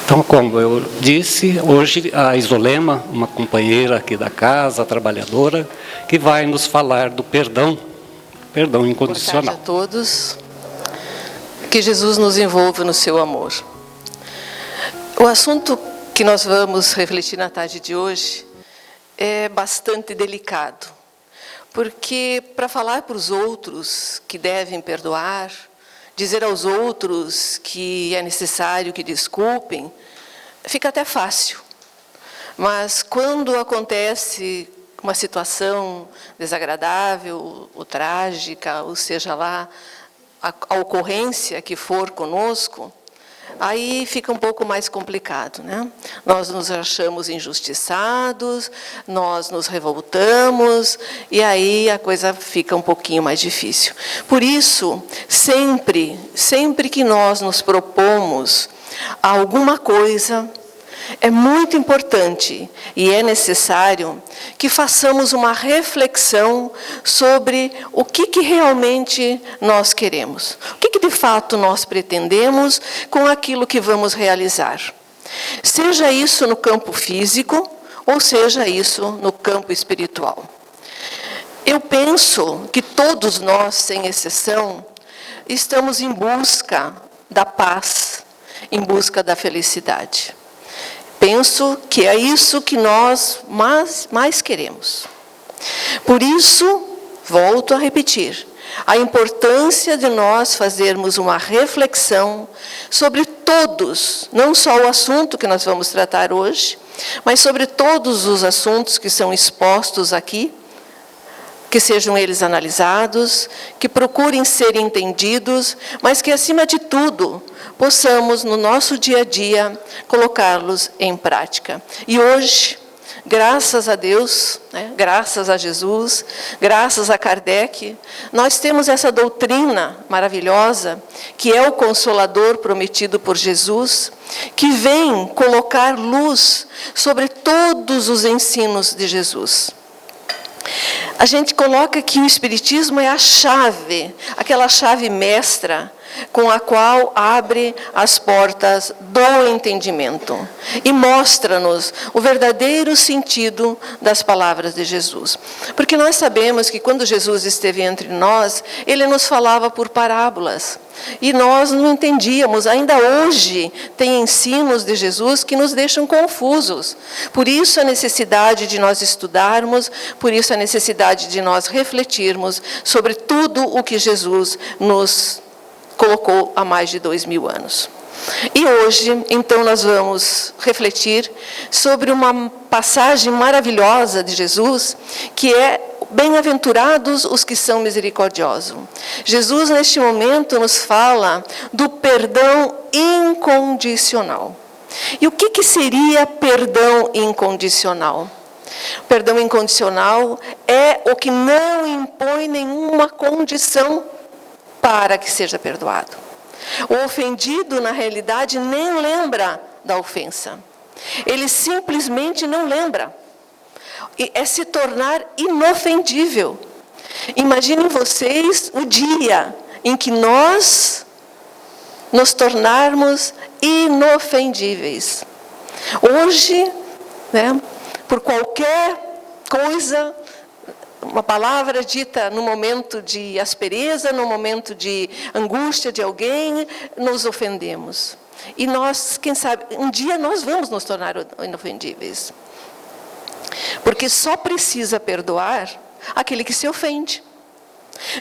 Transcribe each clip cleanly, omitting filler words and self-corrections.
Então, como eu disse, hoje a Isolema, uma companheira aqui da casa, trabalhadora, que vai nos falar do perdão incondicional. Boa tarde a todos. Que Jesus nos envolva no seu amor. O assunto que nós vamos refletir na tarde de hoje é bastante delicado, porque para falar para os outros que devem perdoar, dizer aos outros que é necessário que desculpem, fica até fácil. Mas quando acontece uma situação desagradável, ou trágica, ou seja lá, a ocorrência que for conosco, aí fica um pouco mais complicado, né? Nós nos achamos injustiçados, nós nos revoltamos, e aí a coisa fica um pouquinho mais difícil. Por isso, sempre que nós nos propomos a alguma coisa, é muito importante e é necessário que façamos uma reflexão sobre o que realmente nós queremos. O que de fato nós pretendemos com aquilo que vamos realizar. Seja isso no campo físico ou seja isso no campo espiritual. Eu penso que todos nós, sem exceção, estamos em busca da paz, em busca da felicidade. Penso que é isso que nós mais queremos. Por isso, volto a repetir, a importância de nós fazermos uma reflexão sobre todos, não só o assunto que nós vamos tratar hoje, mas sobre todos os assuntos que são expostos aqui, que sejam eles analisados, que procurem ser entendidos, mas que, acima de tudo, possamos, no nosso dia a dia, colocá-los em prática. E hoje, graças a Deus, né, graças a Jesus, graças a Kardec, nós temos essa doutrina maravilhosa, que é o Consolador prometido por Jesus, que vem colocar luz sobre todos os ensinos de Jesus. A gente coloca que o Espiritismo é a chave, aquela chave mestra, com a qual abre as portas do entendimento e mostra-nos o verdadeiro sentido das palavras de Jesus. Porque nós sabemos que quando Jesus esteve entre nós, ele nos falava por parábolas. E nós não entendíamos, ainda hoje tem ensinos de Jesus que nos deixam confusos. Por isso a necessidade de nós estudarmos, por isso a necessidade de nós refletirmos sobre tudo o que Jesus nos colocou há mais de 2000 anos. E hoje, então, nós vamos refletir sobre uma passagem maravilhosa de Jesus, que é: bem-aventurados os que são misericordiosos. Jesus, neste momento, nos fala do perdão incondicional. E o que seria perdão incondicional? Perdão incondicional é o que não impõe nenhuma condição para que seja perdoado. O ofendido, na realidade, nem lembra da ofensa. Ele simplesmente não lembra. É se tornar inofendível. Imaginem vocês o dia em que nós nos tornarmos inofendíveis. Hoje, né, por qualquer coisa, uma palavra dita no momento de aspereza, no momento de angústia de alguém, nos ofendemos. E nós, quem sabe, um dia nós vamos nos tornar inofendíveis. Porque só precisa perdoar aquele que se ofende.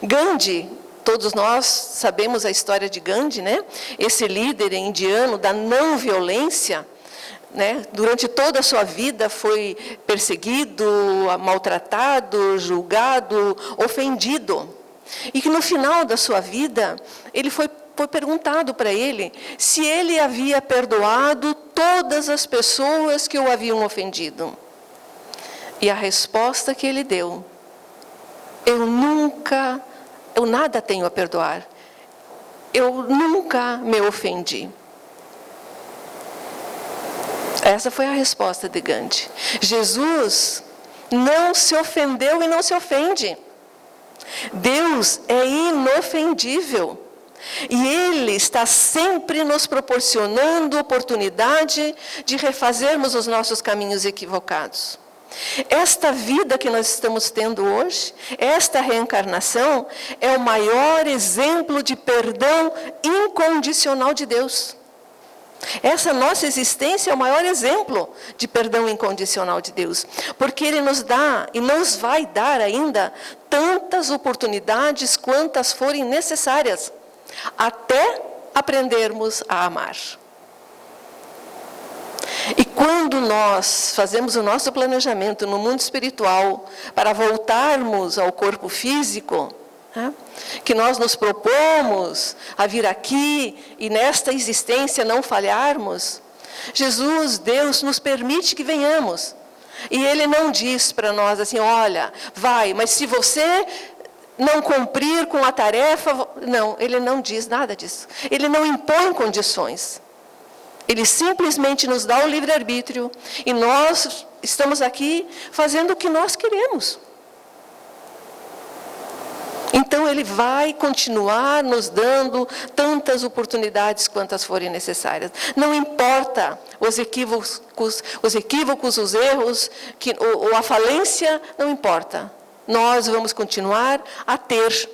Gandhi, todos nós sabemos a história de Gandhi, né? Esse líder indiano da não violência, né? Durante toda a sua vida foi perseguido, maltratado, julgado, ofendido. E que no final da sua vida, ele foi perguntado para ele se ele havia perdoado todas as pessoas que o haviam ofendido. E a resposta que ele deu: eu nada tenho a perdoar. Eu nunca me ofendi. Essa foi a resposta de Gandhi. Jesus não se ofendeu e não se ofende. Deus é inofendível. E Ele está sempre nos proporcionando oportunidade de refazermos os nossos caminhos equivocados. Esta vida que nós estamos tendo hoje, esta reencarnação, é o maior exemplo de perdão incondicional de Deus. Essa nossa existência é o maior exemplo de perdão incondicional de Deus, porque Ele nos dá e nos vai dar ainda tantas oportunidades quantas forem necessárias, até aprendermos a amar. E quando nós fazemos o nosso planejamento no mundo espiritual para voltarmos ao corpo físico, que nós nos propomos a vir aqui e nesta existência não falharmos, Jesus, Deus, nos permite que venhamos. E Ele não diz para nós assim, olha, vai, mas se você não cumprir com a tarefa... Não, Ele não diz nada disso. Ele não impõe condições. Ele simplesmente nos dá o livre-arbítrio e nós estamos aqui fazendo o que nós queremos. Então Ele vai continuar nos dando tantas oportunidades quantas forem necessárias. Não importa os equívocos, os erros, ou a falência, não importa. Nós vamos continuar a ter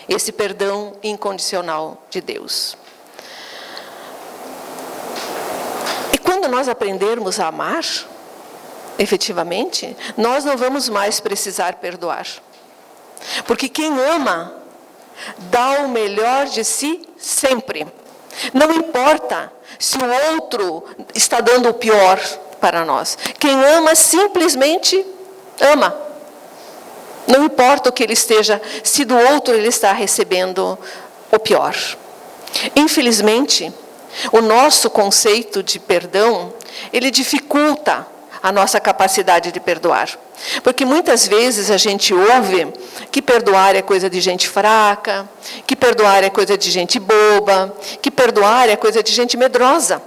esse perdão incondicional de Deus. E quando nós aprendermos a amar, efetivamente, nós não vamos mais precisar perdoar. Porque quem ama, dá o melhor de si sempre. Não importa se o outro está dando o pior para nós. Quem ama, simplesmente ama. Não importa o que ele esteja, se do outro ele está recebendo o pior. Infelizmente, o nosso conceito de perdão, ele dificulta a nossa capacidade de perdoar. Porque muitas vezes a gente ouve que perdoar é coisa de gente fraca, que perdoar é coisa de gente boba, que perdoar é coisa de gente medrosa.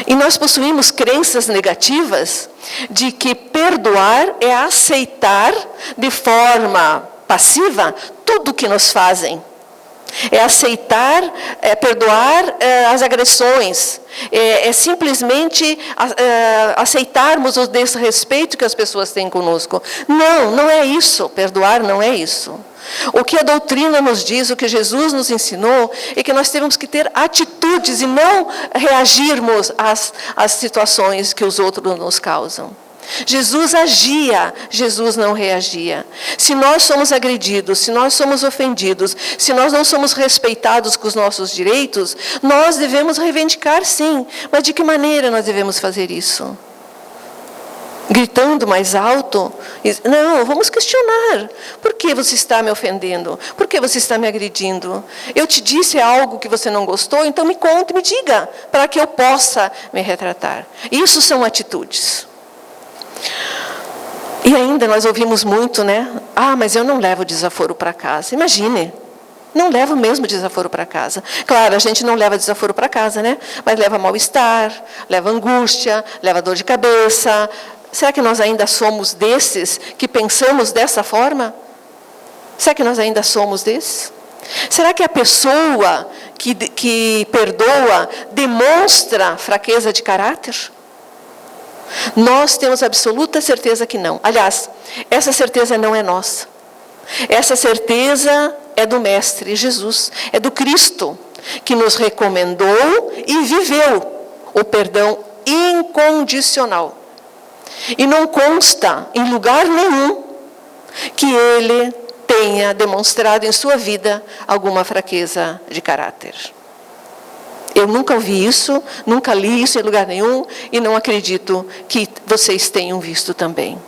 E nós possuímos crenças negativas de que perdoar é aceitar de forma passiva tudo o que nos fazem. É aceitar, perdoar as agressões, é simplesmente aceitarmos o desrespeito que as pessoas têm conosco. Não, não é isso, perdoar não é isso. O que a doutrina nos diz, o que Jesus nos ensinou, é que nós temos que ter atitudes e não reagirmos às situações que os outros nos causam. Jesus agia, Jesus não reagia. Se nós somos agredidos, se nós somos ofendidos, se nós não somos respeitados com os nossos direitos, nós devemos reivindicar sim. Mas de que maneira nós devemos fazer isso? Gritando mais alto? Não, vamos questionar. Por que você está me ofendendo? Por que você está me agredindo? Eu te disse algo que você não gostou, então me conte, me diga, para que eu possa me retratar. Isso são atitudes. E ainda nós ouvimos muito, né? Ah, mas eu não levo desaforo para casa. Imagine, não levo mesmo desaforo para casa. Claro, a gente não leva desaforo para casa, né? Mas leva mal-estar, leva angústia, leva dor de cabeça. Será que nós ainda somos desses que pensamos dessa forma? Será que nós ainda somos desses? Será que a pessoa que perdoa demonstra fraqueza de caráter? Nós temos absoluta certeza que não. Aliás, essa certeza não é nossa. Essa certeza é do Mestre Jesus, é do Cristo, que nos recomendou e viveu o perdão incondicional. E não consta em lugar nenhum que ele tenha demonstrado em sua vida alguma fraqueza de caráter. Eu nunca ouvi isso, nunca li isso em lugar nenhum e não acredito que vocês tenham visto também.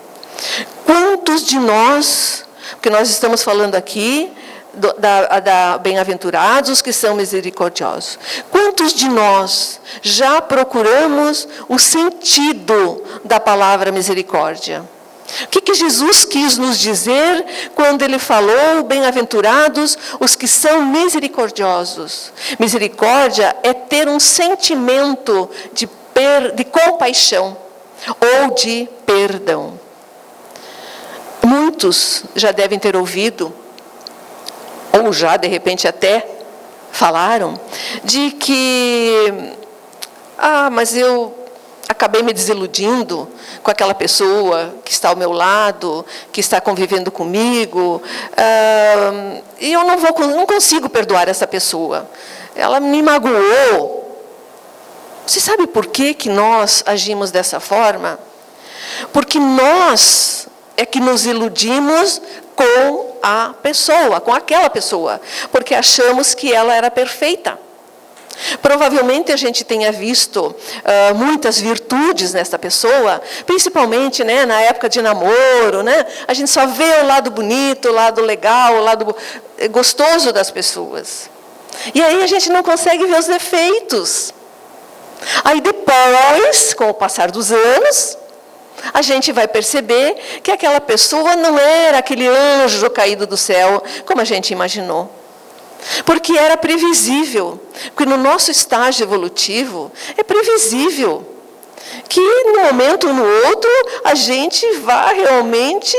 Quantos de nós, porque nós estamos falando aqui da bem-aventurados os que são misericordiosos. Quantos de nós já procuramos o sentido da palavra misericórdia? O que Jesus quis nos dizer quando Ele falou, bem-aventurados os que são misericordiosos? Misericórdia é ter um sentimento de compaixão ou de perdão. Muitos já devem ter ouvido ou já de repente até falaram, de que, mas eu acabei me desiludindo com aquela pessoa que está ao meu lado, que está convivendo comigo, e eu não consigo perdoar essa pessoa. Ela me magoou. Você sabe por que nós agimos dessa forma? Porque nós é que nos iludimos com a pessoa, com aquela pessoa, porque achamos que ela era perfeita. Provavelmente a gente tenha visto muitas virtudes nessa pessoa, principalmente, né, na época de namoro, né? A gente só vê o lado bonito, o lado legal, o lado gostoso das pessoas. E aí a gente não consegue ver os defeitos. Aí depois, com o passar dos anos, a gente vai perceber que aquela pessoa não era aquele anjo caído do céu, como a gente imaginou. Porque era previsível, porque no nosso estágio evolutivo, é previsível que num momento ou no outro, a gente vai realmente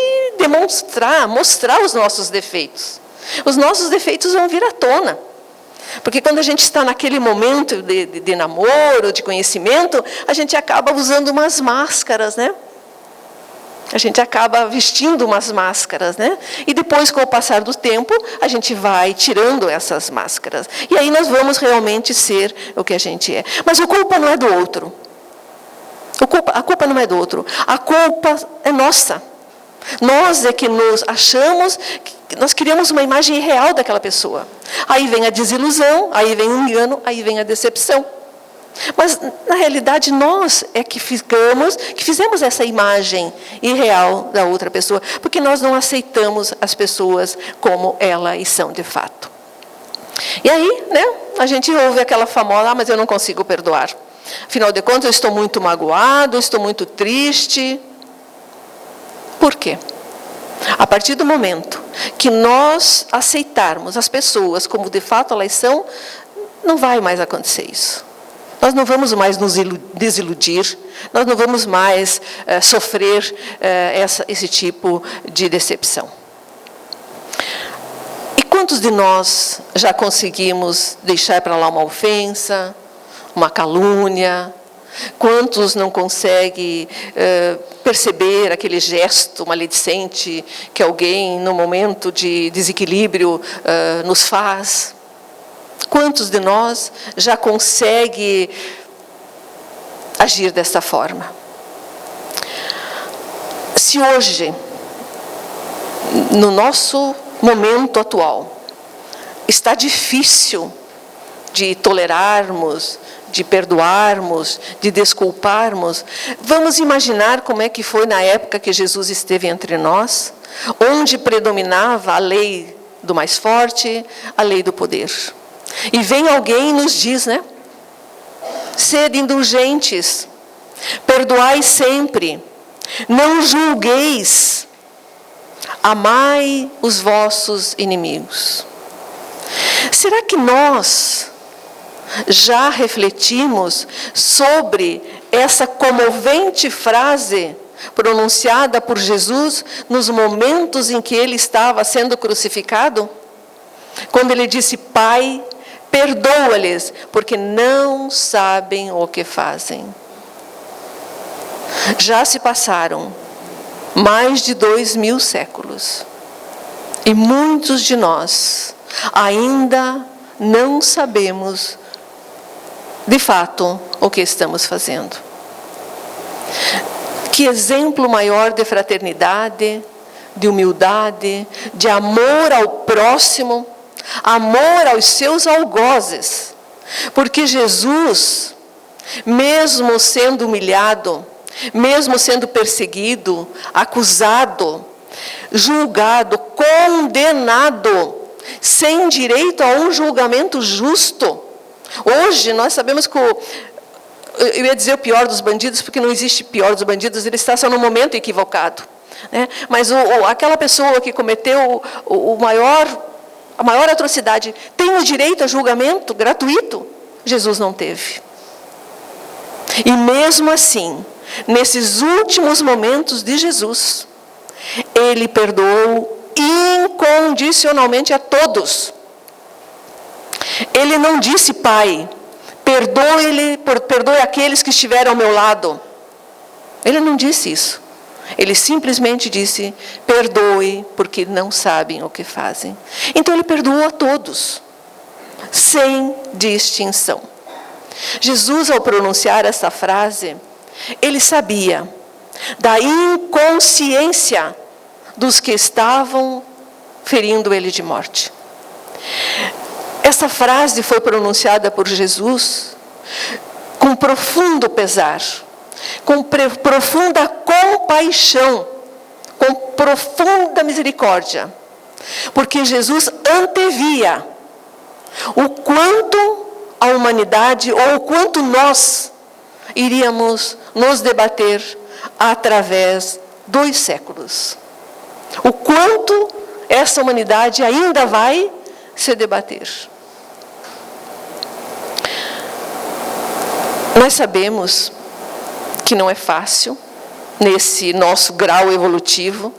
mostrar os nossos defeitos. Os nossos defeitos vão vir à tona. Porque quando a gente está naquele momento de namoro, de conhecimento, a gente acaba usando umas máscaras, né? A gente acaba vestindo umas máscaras, né? E depois, com o passar do tempo, a gente vai tirando essas máscaras. E aí nós vamos realmente ser o que a gente é. Mas a culpa não é do outro. A culpa não é do outro. A culpa é nossa. Nós é que nos achamos, que nós criamos uma imagem real daquela pessoa. Aí vem a desilusão, aí vem o engano, aí vem a decepção. Mas, na realidade, nós é que fizemos essa imagem irreal da outra pessoa, porque nós não aceitamos as pessoas como elas são de fato. E aí, né, a gente ouve aquela famosa, mas eu não consigo perdoar. Afinal de contas, eu estou muito magoado, estou muito triste. Por quê? A partir do momento que nós aceitarmos as pessoas como de fato elas são, não vai mais acontecer isso. Nós não vamos mais nos desiludir, nós não vamos mais sofrer esse tipo de decepção. E quantos de nós já conseguimos deixar para lá uma ofensa, uma calúnia? Quantos não conseguem perceber aquele gesto maledicente que alguém, no momento de desequilíbrio, nos faz? Quantos de nós já conseguem agir dessa forma? Se hoje, no nosso momento atual, está difícil de tolerarmos, de perdoarmos, de desculparmos, vamos imaginar como é que foi na época que Jesus esteve entre nós, onde predominava a lei do mais forte, a lei do poder. E vem alguém e nos diz, né? Sede indulgentes, perdoai sempre, não julgueis, amai os vossos inimigos. Será que nós já refletimos sobre essa comovente frase pronunciada por Jesus nos momentos em que ele estava sendo crucificado? Quando ele disse: Pai, perdoa-lhes, porque não sabem o que fazem. Já se passaram mais de 2000 séculos. E muitos de nós ainda não sabemos, de fato, o que estamos fazendo. Que exemplo maior de fraternidade, de humildade, de amor ao próximo, amor aos seus algozes. Porque Jesus, mesmo sendo humilhado, mesmo sendo perseguido, acusado, julgado, condenado, sem direito a um julgamento justo. Hoje nós sabemos que eu ia dizer o pior dos bandidos, porque não existe pior dos bandidos, ele está só no momento equivocado, né? Mas aquela pessoa que cometeu a maior atrocidade tem o direito a julgamento gratuito? Jesus não teve. E mesmo assim, nesses últimos momentos de Jesus, ele perdoou incondicionalmente a todos. Ele não disse, Pai, perdoe aqueles que estiveram ao meu lado. Ele não disse isso. Ele simplesmente disse, perdoe, porque não sabem o que fazem. Então ele perdoou a todos, sem distinção. Jesus, ao pronunciar essa frase, ele sabia da inconsciência dos que estavam ferindo ele de morte. Essa frase foi pronunciada por Jesus com profundo pesar, com profunda compaixão, com profunda misericórdia, porque Jesus antevia o quanto a humanidade, ou o quanto nós iríamos nos debater através dos séculos. O quanto essa humanidade ainda vai se debater. Nós sabemos que não é fácil, nesse nosso grau evolutivo,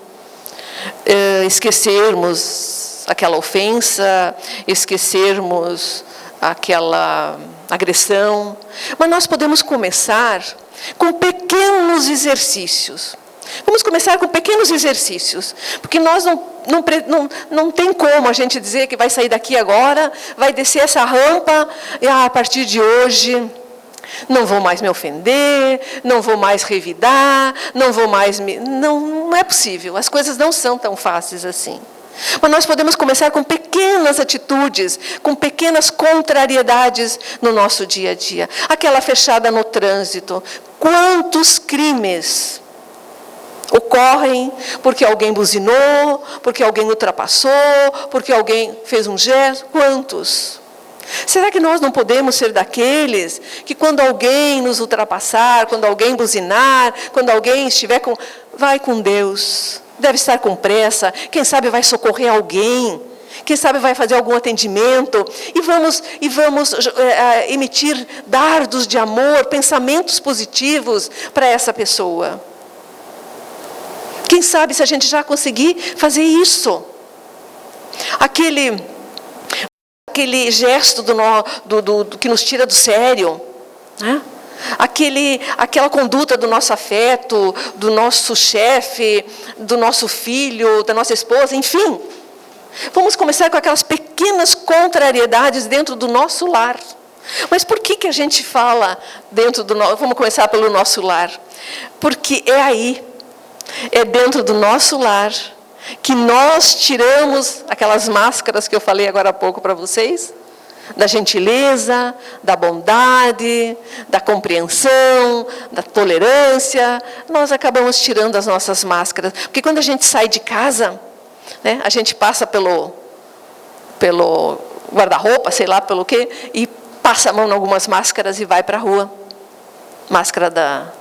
esquecermos aquela ofensa, esquecermos aquela agressão, mas nós podemos começar com pequenos exercícios. Vamos começar com pequenos exercícios, porque nós não tem como a gente dizer que vai sair daqui agora, vai descer essa rampa, e a partir de hoje não vou mais me ofender, não vou mais revidar, não vou mais me... Não é possível, as coisas não são tão fáceis assim. Mas nós podemos começar com pequenas atitudes, com pequenas contrariedades no nosso dia a dia. Aquela fechada no trânsito. Quantos crimes ocorrem porque alguém buzinou, porque alguém ultrapassou, porque alguém fez um gesto? Quantos? Será que nós não podemos ser daqueles que quando alguém nos ultrapassar, quando alguém buzinar, quando alguém estiver com... Vai com Deus, deve estar com pressa, quem sabe vai socorrer alguém, quem sabe vai fazer algum atendimento, e vamos emitir dardos de amor, pensamentos positivos para essa pessoa. Quem sabe se a gente já conseguir fazer isso. Aquele gesto que nos tira do sério, né? Aquela conduta do nosso afeto, do nosso chefe, do nosso filho, da nossa esposa, enfim. Vamos começar com aquelas pequenas contrariedades dentro do nosso lar. Mas por que a gente fala dentro do nosso... Vamos começar pelo nosso lar. Porque é dentro do nosso lar que nós tiramos aquelas máscaras que eu falei agora há pouco para vocês, da gentileza, da bondade, da compreensão, da tolerância. Nós acabamos tirando as nossas máscaras. Porque quando a gente sai de casa, né, a gente passa pelo guarda-roupa, sei lá pelo quê, e passa a mão em algumas máscaras e vai para a rua. Máscara da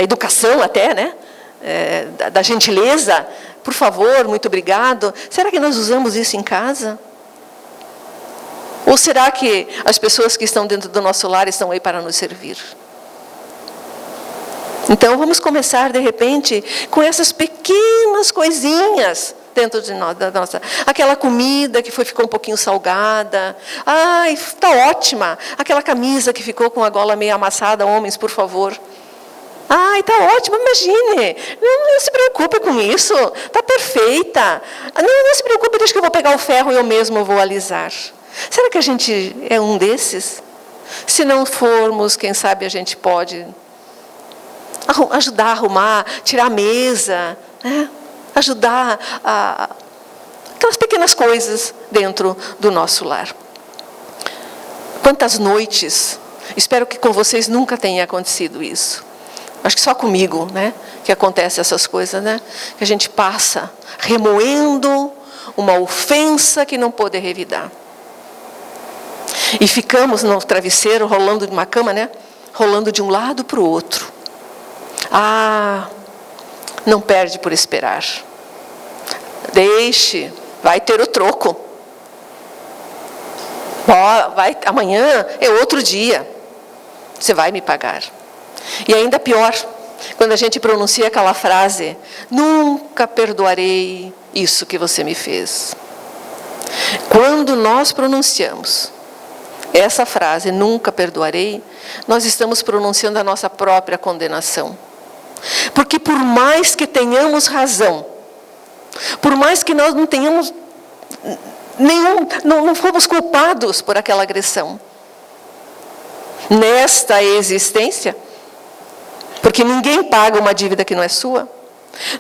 educação até, né? Da gentileza. Por favor, muito obrigado. Será que nós usamos isso em casa? Ou será que as pessoas que estão dentro do nosso lar estão aí para nos servir? Então, vamos começar, de repente, com essas pequenas coisinhas dentro de nós, da nossa... Aquela comida que ficou um pouquinho salgada. Ai, está ótima. Aquela camisa que ficou com a gola meio amassada. Homens, por favor. Ai, está ótima, imagine. Não se preocupe com isso. Está perfeita. Não se preocupe, deixa que eu vou pegar o ferro e eu mesmo vou alisar. Será que a gente é um desses? Se não formos, quem sabe a gente pode ajudar a arrumar, tirar a mesa, né? Ajudar aquelas pequenas coisas dentro do nosso lar. Quantas noites, espero que com vocês nunca tenha acontecido isso. Acho que só comigo, né, que acontece essas coisas, né? Que a gente passa remoendo uma ofensa que não pôde revidar. E ficamos no travesseiro, rolando de uma cama, né? Rolando de um lado para o outro. Não perde por esperar. Deixe, vai ter o troco. Amanhã é outro dia. Você vai me pagar. E ainda pior, Quando a gente pronuncia aquela frase, nunca perdoarei isso que você me fez. Quando nós pronunciamos essa frase, nunca perdoarei, nós estamos pronunciando a nossa própria condenação. Porque por mais que tenhamos razão, por mais que nós não tenhamos não fomos culpados por aquela agressão, nesta existência, porque ninguém paga uma dívida que não é sua,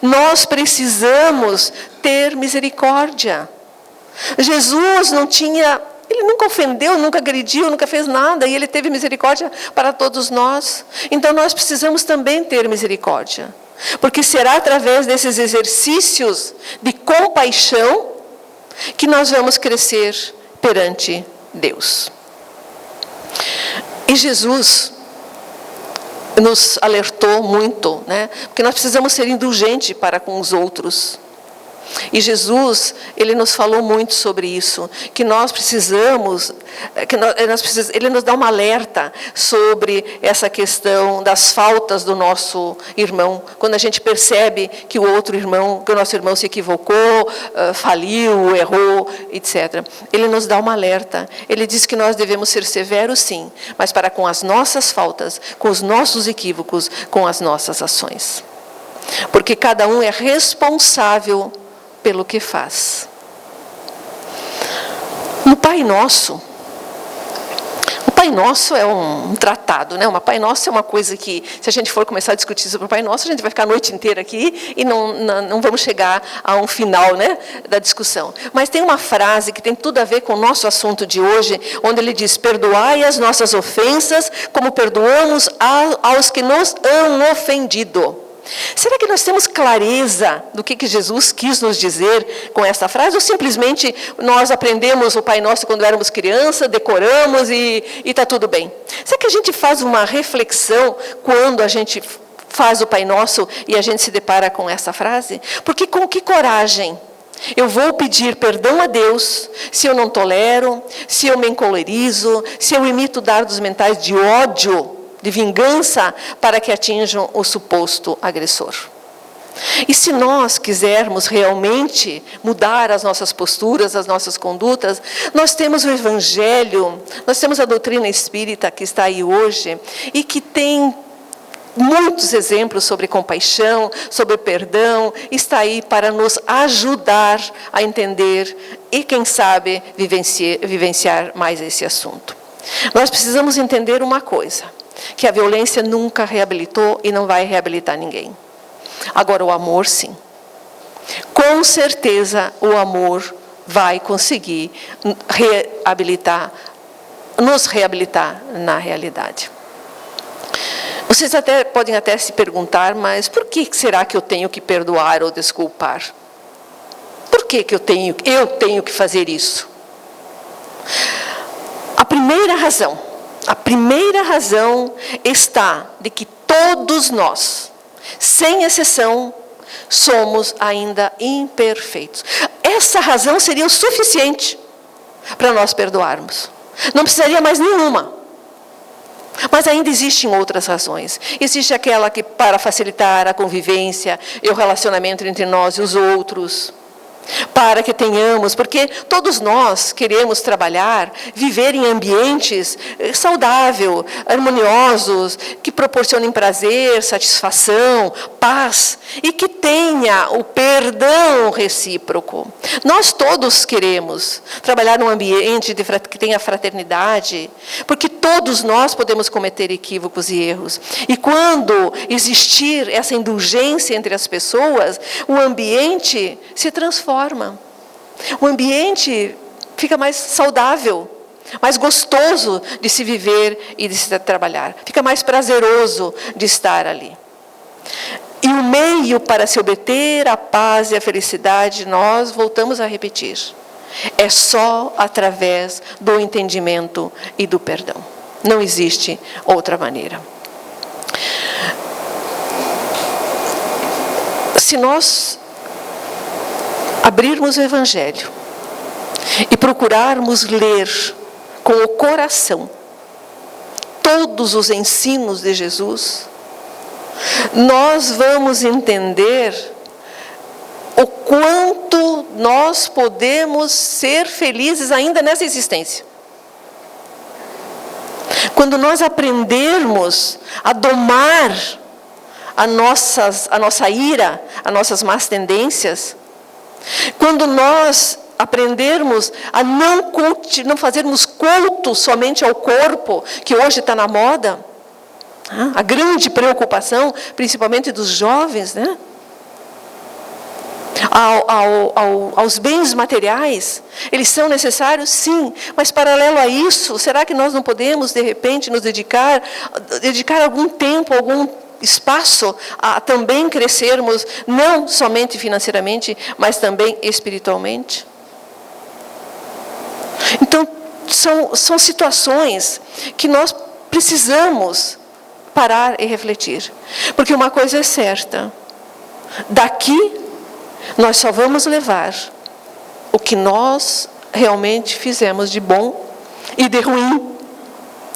nós precisamos ter misericórdia. Jesus ele nunca ofendeu, nunca agrediu, nunca fez nada, e ele teve misericórdia para todos nós. Então nós precisamos também ter misericórdia, porque será através desses exercícios de compaixão que nós vamos crescer perante Deus. E Jesus nos alertou muito, né? Porque nós precisamos ser indulgentes para com os outros. E Jesus, ele nos falou muito sobre isso, que nós precisamos, ele nos dá um alerta sobre essa questão das faltas do nosso irmão. Quando a gente percebe que o nosso irmão se equivocou, faliu, errou, etc. Ele nos dá um alerta. Ele diz que nós devemos ser severos, sim, mas para com as nossas faltas, com os nossos equívocos, com as nossas ações. Porque cada um é responsável pelo que faz. No Pai Nosso, o Pai Nosso é um tratado, né? O Pai Nosso é uma coisa que, se a gente for começar a discutir sobre o Pai Nosso, a gente vai ficar a noite inteira aqui e não vamos chegar a um final, né, da discussão. Mas tem uma frase que tem tudo a ver com o nosso assunto de hoje, onde ele diz: perdoai as nossas ofensas, como perdoamos aos que nos han ofendido. Será que nós temos clareza do que Jesus quis nos dizer com essa frase? Ou simplesmente nós aprendemos o Pai Nosso quando éramos criança, decoramos e está tudo bem? Será que a gente faz uma reflexão quando a gente faz o Pai Nosso e a gente se depara com essa frase? Porque com que coragem eu vou pedir perdão a Deus se eu não tolero, se eu me encolerizo, se eu imito dardos mentais de ódio, de vingança, para que atinjam o suposto agressor? E se nós quisermos realmente mudar as nossas posturas, as nossas condutas, nós temos o Evangelho, nós temos a doutrina espírita que está aí hoje, e que tem muitos exemplos sobre compaixão, sobre perdão, está aí para nos ajudar a entender e, quem sabe, vivenciar mais esse assunto. Nós precisamos entender uma coisa, que a violência nunca reabilitou e não vai reabilitar ninguém. Agora, o amor, sim. Com certeza, o amor vai conseguir nos reabilitar na realidade. Vocês podem até se perguntar, mas por que será que eu tenho que perdoar ou desculpar? Por que eu tenho que fazer isso? A primeira razão está de que todos nós, sem exceção, somos ainda imperfeitos. Essa razão seria o suficiente para nós perdoarmos. Não precisaria mais nenhuma. Mas ainda existem outras razões. Existe aquela que, para facilitar a convivência e o relacionamento entre nós e os outros, para que tenhamos, porque todos nós queremos trabalhar, viver em ambientes saudáveis, harmoniosos, que proporcionem prazer, satisfação, paz, e que tenha o perdão recíproco. Nós todos queremos trabalhar num ambiente que tenha fraternidade, porque todos nós podemos cometer equívocos e erros. E quando existir essa indulgência entre as pessoas, o ambiente se transforma. O ambiente fica mais saudável, mais gostoso de se viver e de se trabalhar. Fica mais prazeroso de estar ali. E o meio para se obter a paz e a felicidade, nós voltamos a repetir, é só através do entendimento e do perdão. Não existe outra maneira. Se nós abrirmos o Evangelho e procurarmos ler com o coração todos os ensinos de Jesus, nós vamos entender o quanto nós podemos ser felizes ainda nessa existência. Quando nós aprendermos a domar a nossa ira, as nossas más tendências, quando nós aprendermos a não fazermos culto somente ao corpo, que hoje está na moda, a grande preocupação, principalmente dos jovens, né? Aos bens materiais, eles são necessários, sim, mas paralelo a isso, será que nós não podemos, de repente, nos dedicar algum tempo, algum espaço a também crescermos, não somente financeiramente, mas também espiritualmente? Então, são situações que nós precisamos parar e refletir. Porque uma coisa é certa, daqui nós só vamos levar o que nós realmente fizemos de bom e de ruim.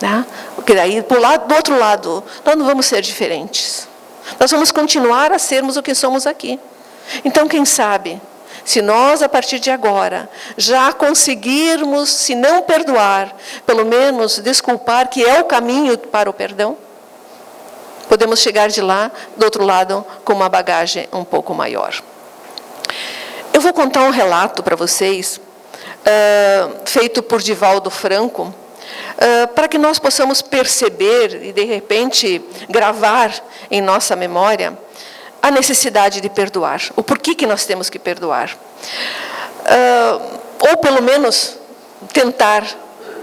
Né? Porque daí, do outro lado, nós não vamos ser diferentes. Nós vamos continuar a sermos o que somos aqui. Então, quem sabe, se nós, a partir de agora, já conseguirmos, se não perdoar, pelo menos desculpar, que é o caminho para o perdão, podemos chegar de lá, do outro lado, com uma bagagem um pouco maior. Eu vou contar um relato para vocês, feito por Divaldo Franco, para que nós possamos perceber e, de repente, gravar em nossa memória a necessidade de perdoar, o porquê que nós temos que perdoar. Ou, pelo menos, tentar,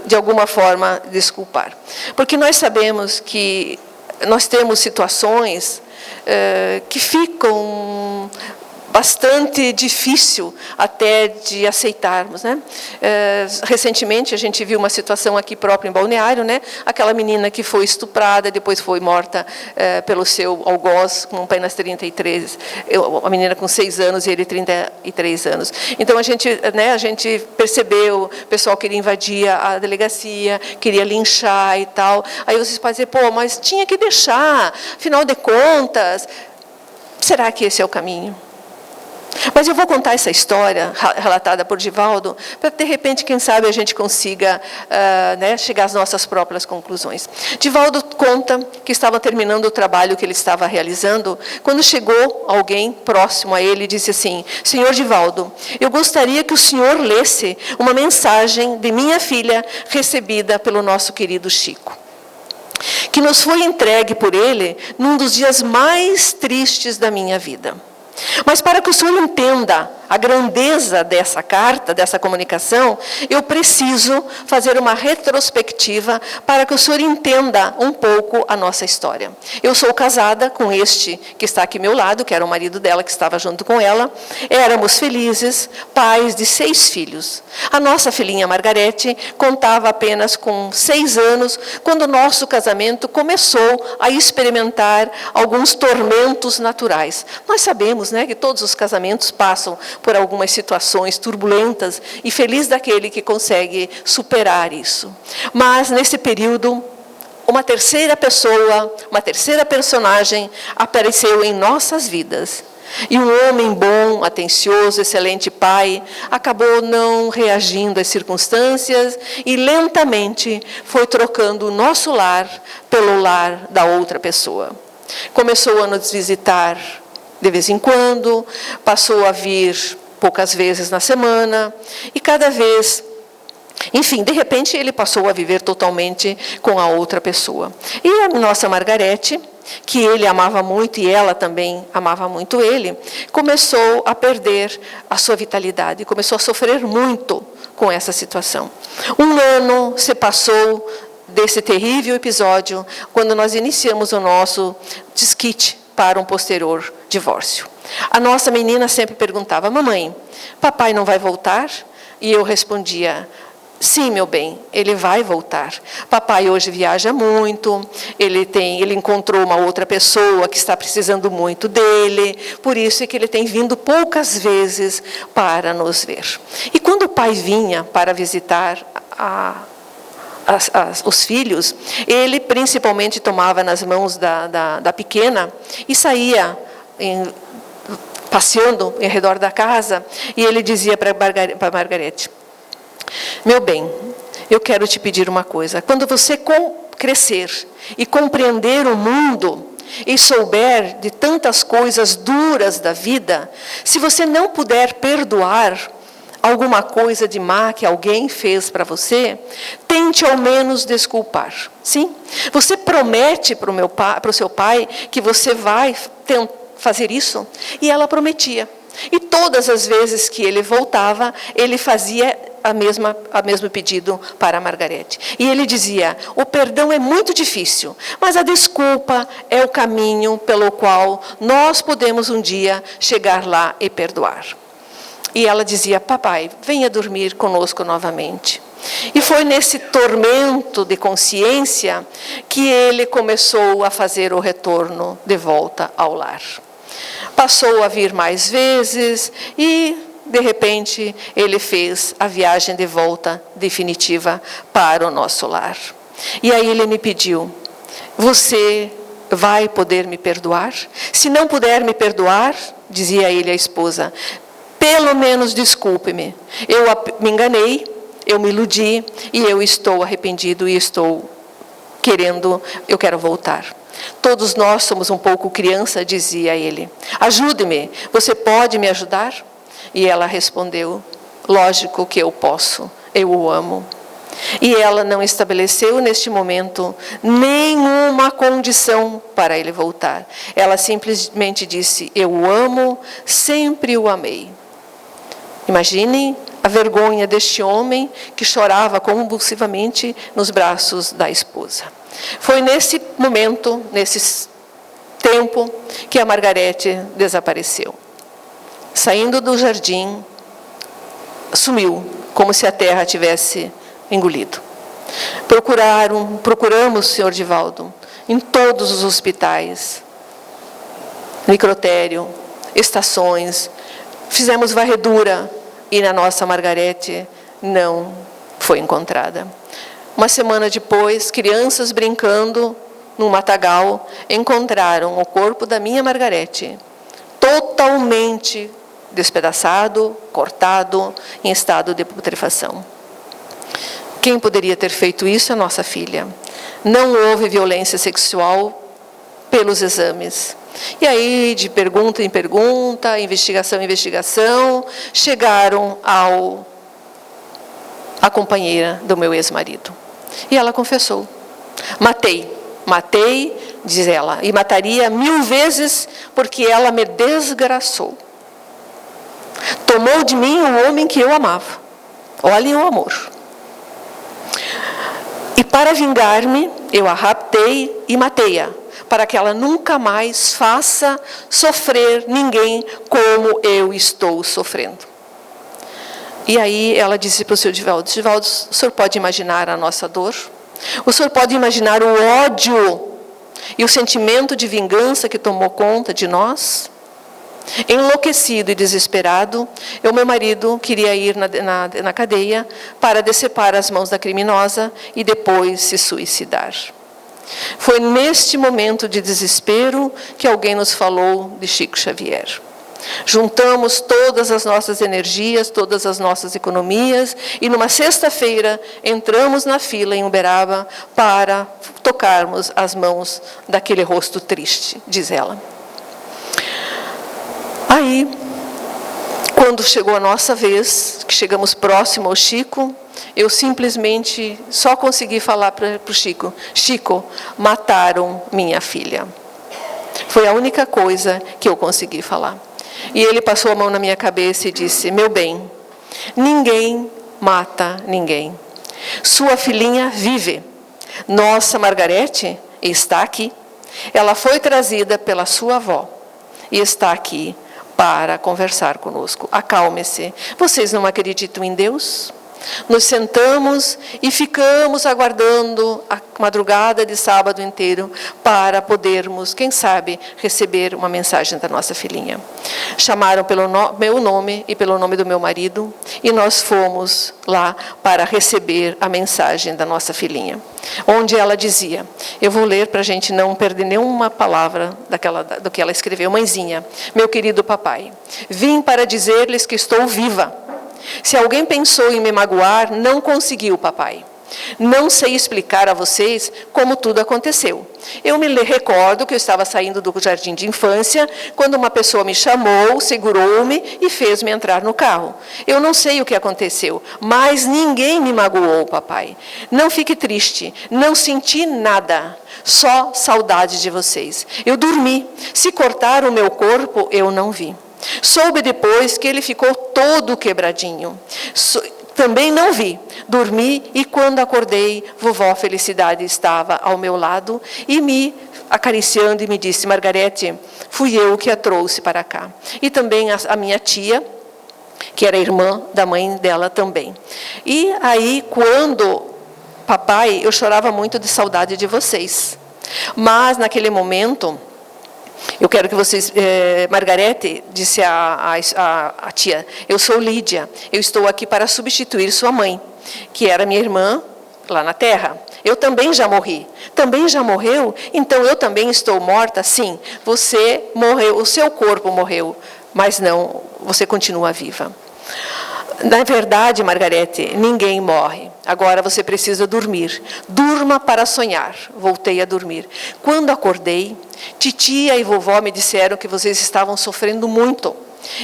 de alguma forma, desculpar. Porque nós sabemos que nós temos situações que ficam bastante difícil até de aceitarmos, né? Recentemente a gente viu uma situação aqui próprio em Balneário, né? Aquela menina que foi estuprada, depois foi morta pelo seu algoz, com apenas 33, a menina com 6 anos e ele 33 anos. Então a gente percebeu, o pessoal queria invadir a delegacia, queria linchar e tal. Aí vocês podem dizer, pô, mas tinha que deixar, afinal de contas, será que esse é o caminho? Mas eu vou contar essa história, relatada por Divaldo, para, de repente, quem sabe, a gente consiga chegar às nossas próprias conclusões. Divaldo conta que estava terminando o trabalho que ele estava realizando, quando chegou alguém próximo a ele e disse assim, Senhor Divaldo, eu gostaria que o senhor lesse uma mensagem de minha filha, recebida pelo nosso querido Chico, que nos foi entregue por ele num dos dias mais tristes da minha vida. Mas para que o senhor entenda a grandeza dessa carta, dessa comunicação, eu preciso fazer uma retrospectiva para que o senhor entenda um pouco a nossa história. Eu sou casada com este que está aqui ao meu lado, que era o marido dela, que estava junto com ela. Éramos felizes, pais de 6 filhos. A nossa filhinha Margarete contava apenas com 6 anos, quando o nosso casamento começou a experimentar alguns tormentos naturais. Nós sabemos, né, que todos os casamentos passam por algumas situações turbulentas e feliz daquele que consegue superar isso. Mas, nesse período, uma terceira pessoa, uma terceira personagem apareceu em nossas vidas. E um homem bom, atencioso, excelente pai, acabou não reagindo às circunstâncias e lentamente foi trocando o nosso lar pelo lar da outra pessoa. Começou a nos visitar de vez em quando, passou a vir poucas vezes na semana, e cada vez, enfim, de repente ele passou a viver totalmente com a outra pessoa. E a nossa Margarete, que ele amava muito e ela também amava muito ele, começou a perder a sua vitalidade, começou a sofrer muito com essa situação. 1 ano se passou desse terrível episódio, quando nós iniciamos o nosso desquite para um posterior divórcio. A nossa menina sempre perguntava, mamãe, papai não vai voltar? E eu respondia, sim, meu bem, ele vai voltar. Papai hoje viaja muito, ele encontrou uma outra pessoa que está precisando muito dele, por isso é que ele tem vindo poucas vezes para nos ver. E quando o pai vinha para visitar os filhos, ele principalmente tomava nas mãos da pequena e saía passeando em redor da casa, e ele dizia para Margarete: meu bem, eu quero te pedir uma coisa. Quando você crescer e compreender o mundo e souber de tantas coisas duras da vida, se você não puder perdoar alguma coisa de má que alguém fez para você, tente ao menos desculpar. Sim? Você promete para o seu pai que você vai fazer isso? E ela prometia. E todas as vezes que ele voltava, ele fazia o mesmo pedido para a Margarete. E ele dizia: o perdão é muito difícil, mas a desculpa é o caminho pelo qual nós podemos um dia chegar lá e perdoar. E ela dizia: papai, venha dormir conosco novamente. E foi nesse tormento de consciência que ele começou a fazer o retorno de volta ao lar. Passou a vir mais vezes e, de repente, ele fez a viagem de volta definitiva para o nosso lar. E aí ele me pediu: você vai poder me perdoar? Se não puder me perdoar, dizia ele à esposa, pelo menos desculpe-me. Eu me enganei, eu me iludi e eu estou arrependido e eu quero voltar. Todos nós somos um pouco criança, dizia ele. Ajude-me, você pode me ajudar? E ela respondeu: lógico que eu posso, eu o amo. E ela não estabeleceu neste momento nenhuma condição para ele voltar. Ela simplesmente disse: eu o amo, sempre o amei. Imaginem a vergonha deste homem que chorava convulsivamente nos braços da esposa. Foi nesse momento, nesse tempo, que a Margarete desapareceu. Saindo do jardim, sumiu, como se a terra tivesse engolido. Procuramos, Sr. Divaldo, em todos os hospitais, necrotério, estações, fizemos varredura e na nossa Margarete não foi encontrada. Uma semana depois, crianças brincando num matagal encontraram o corpo da minha Margarete, totalmente despedaçado, cortado, em estado de putrefação. Quem poderia ter feito isso? A nossa filha. Não houve violência sexual pelos exames. E aí, de pergunta em pergunta, investigação em investigação, chegaram à companheira do meu ex-marido. E ela confessou: matei, diz ela, e mataria 1000 vezes porque ela me desgraçou. Tomou de mim o homem que eu amava. Olhem o amor. E para vingar-me, eu a raptei e matei-a, para que ela nunca mais faça sofrer ninguém como eu estou sofrendo. E aí ela disse para o Sr. Divaldo: Divaldo, o senhor pode imaginar a nossa dor? O senhor pode imaginar o ódio e o sentimento de vingança que tomou conta de nós? Enlouquecido e desesperado, meu marido queria ir na cadeia para decepar as mãos da criminosa e depois se suicidar. Foi neste momento de desespero que alguém nos falou de Chico Xavier. Juntamos todas as nossas energias, todas as nossas economias e numa sexta-feira entramos na fila em Uberaba para tocarmos as mãos daquele rosto triste, diz ela. Aí, quando chegou a nossa vez, que chegamos próximo ao Chico, eu simplesmente só consegui falar para o Chico: Chico, mataram minha filha. Foi a única coisa que eu consegui falar. E ele passou a mão na minha cabeça e disse: meu bem, ninguém mata ninguém. Sua filhinha vive. Nossa Margarete está aqui. Ela foi trazida pela sua avó e está aqui para conversar conosco. Acalme-se. Vocês não acreditam em Deus? Nos sentamos e ficamos aguardando a madrugada de sábado inteiro para podermos, quem sabe, receber uma mensagem da nossa filhinha. Chamaram pelo meu nome e pelo nome do meu marido e nós fomos lá para receber a mensagem da nossa filhinha, onde ela dizia, eu vou ler para a gente não perder nenhuma palavra do que ela escreveu. Mãezinha, meu querido papai, vim para dizer-lhes que estou viva. Se alguém pensou em me magoar, não conseguiu, papai. Não sei explicar a vocês como tudo aconteceu. Eu me recordo que eu estava saindo do jardim de infância, quando uma pessoa me chamou, segurou-me e fez-me entrar no carro. Eu não sei o que aconteceu, mas ninguém me magoou, papai. Não fique triste, não senti nada, só saudade de vocês. Eu dormi, se cortaram o meu corpo, eu não vi. Soube depois que ele ficou todo quebradinho. Também não vi. Dormi e quando acordei, vovó Felicidade estava ao meu lado e me acariciando e me disse, Margarete, fui eu que a trouxe para cá. E também a minha tia, que era irmã da mãe dela também. E aí, quando papai, eu chorava muito de saudade de vocês. Mas naquele momento, eu quero que vocês, Margarete, disse a tia, eu sou Lídia, eu estou aqui para substituir sua mãe, que era minha irmã lá na terra. Eu também já morri. Também já morreu? Então eu também estou morta? Sim, você morreu, o seu corpo morreu, mas não, você continua viva. Na verdade, Margarete, ninguém morre. Agora você precisa dormir. Durma para sonhar. Voltei a dormir. Quando acordei, titia e vovó me disseram que vocês estavam sofrendo muito.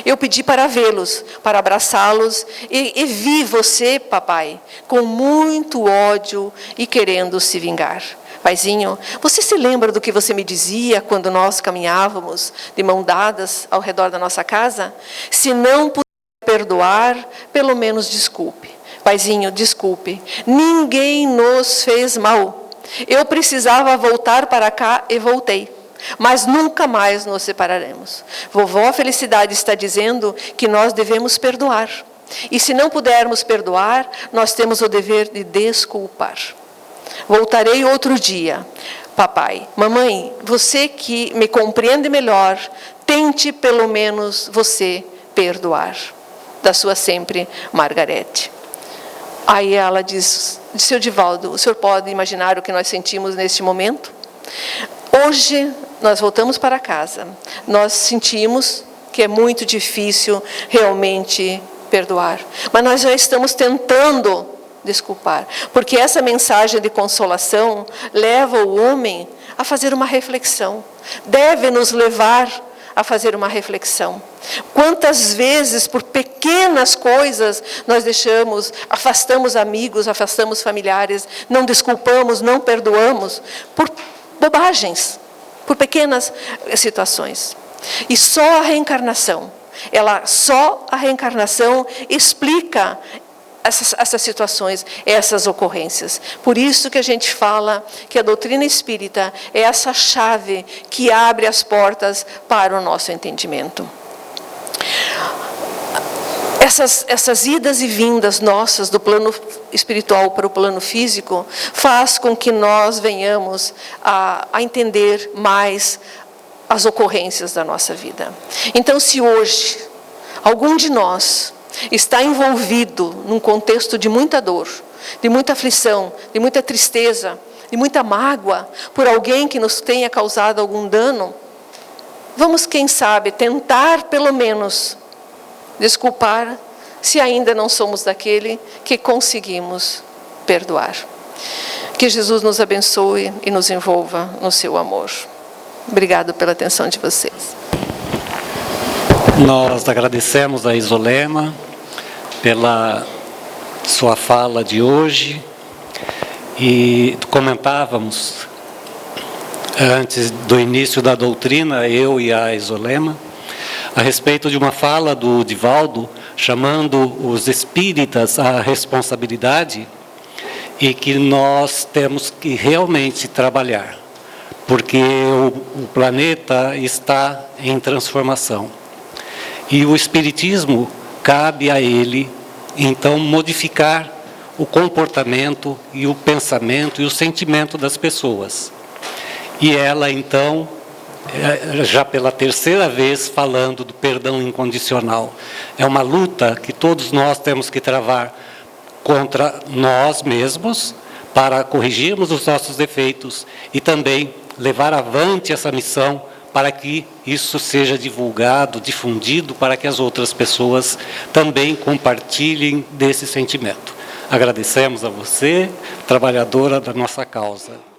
Eu pedi para vê-los, para abraçá-los, e vi você, papai, com muito ódio e querendo se vingar. Paizinho, você se lembra do que você me dizia quando nós caminhávamos de mão dadas ao redor da nossa casa? Se não puder perdoar, pelo menos desculpe. Paizinho, desculpe. Ninguém nos fez mal. Eu precisava voltar para cá e voltei. Mas nunca mais nos separaremos. Vovó Felicidade está dizendo que nós devemos perdoar. E se não pudermos perdoar, nós temos o dever de desculpar. Voltarei outro dia. Papai, mamãe, você que me compreende melhor, tente pelo menos você perdoar. Da sua sempre, Margarete. Aí ela diz, seu Divaldo, o senhor pode imaginar o que nós sentimos neste momento? Hoje, nós voltamos para casa. Nós sentimos que é muito difícil realmente perdoar. Mas nós já estamos tentando desculpar. Porque essa mensagem de consolação leva o homem a fazer uma reflexão. Deve nos levar a fazer uma reflexão. Quantas vezes, por pequenas coisas, nós afastamos amigos, afastamos familiares, não desculpamos, não perdoamos, por bobagens, por pequenas situações. E só a reencarnação explica essas situações, essas ocorrências. Por isso que a gente fala que a doutrina espírita é essa chave que abre as portas para o nosso entendimento. Essas idas e vindas nossas do plano espiritual para o plano físico faz com que nós venhamos a entender mais as ocorrências da nossa vida. Então, se hoje algum de nós está envolvido num contexto de muita dor, de muita aflição, de muita tristeza, de muita mágoa, por alguém que nos tenha causado algum dano, vamos, quem sabe, tentar pelo menos desculpar, se ainda não somos daquele que conseguimos perdoar. Que Jesus nos abençoe e nos envolva no seu amor. Obrigado pela atenção de vocês. Nós agradecemos a Isolema pela sua fala de hoje e comentávamos antes do início da doutrina, eu e a Isolema, a respeito de uma fala do Divaldo chamando os espíritas à responsabilidade e que nós temos que realmente trabalhar, porque o planeta está em transformação. E o Espiritismo, cabe a ele então, modificar o comportamento e o pensamento e o sentimento das pessoas. E ela, então, já pela terceira vez falando do perdão incondicional. É uma luta que todos nós temos que travar contra nós mesmos, para corrigirmos os nossos defeitos e também levar avante essa missão para que isso seja divulgado, difundido, para que as outras pessoas também compartilhem desse sentimento. Agradecemos a você, trabalhadora da nossa causa.